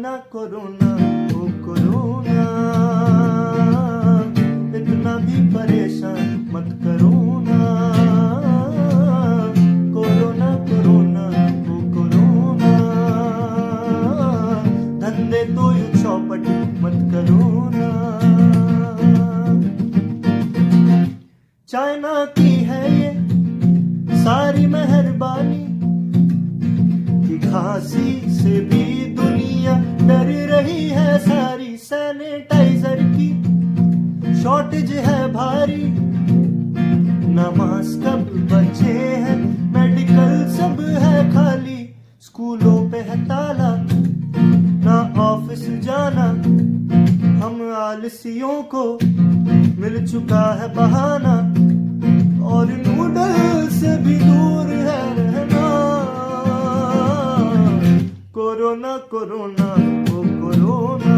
Corona corona oh corona, इतना भी परेशान मत करो ना। कोरोना कोरोना ओ कोरोना, धंधे तो यूं चौपट मत करो ना। चाइना की है ये सारी मेहरबानी, कि खांसी से भी दुनिया डर रही है सारी। सैनिटाइजर की शॉर्टेज है भारी, ना मास्क अब बचे हैं, मेडिकल सब है खाली। स्कूलों पे है ताला, ना ऑफिस जाना, हम आलसियों को मिल चुका है बहाना। और नूडल से भी दूर है रहना। कोरोना कोरोना ओ कोरोना,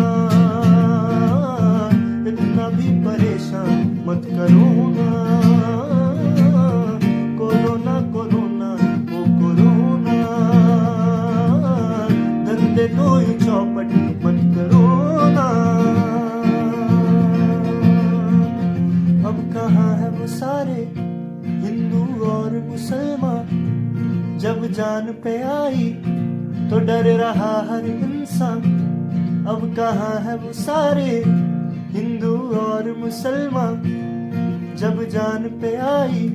इतना भी परेशान मत करो ना। कोरोना कोरोना ओ कोरोना, धंधे तो यूं चौपट मत करो ना। अब कहाँ है वो सारे हिंदू और मुसलमान, जब जान पे आई तो डर रहा हर इंसान। अब कहाँ है वो सारे हिंदू और मुसलमान, जब जान पे आई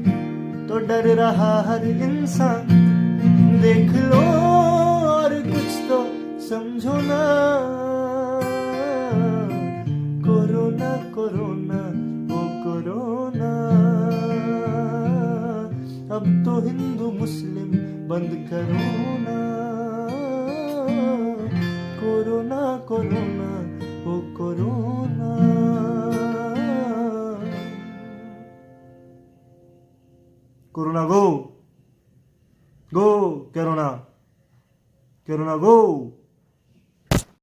तो डर रहा हर इंसान। देख लो और कुछ तो समझो ना। कोरोना कोरोना ओ कोरोना, अब तो हिंदू मुस्लिम बंद करो ना। Corona corona oh corona. Corona go, go corona, corona गो।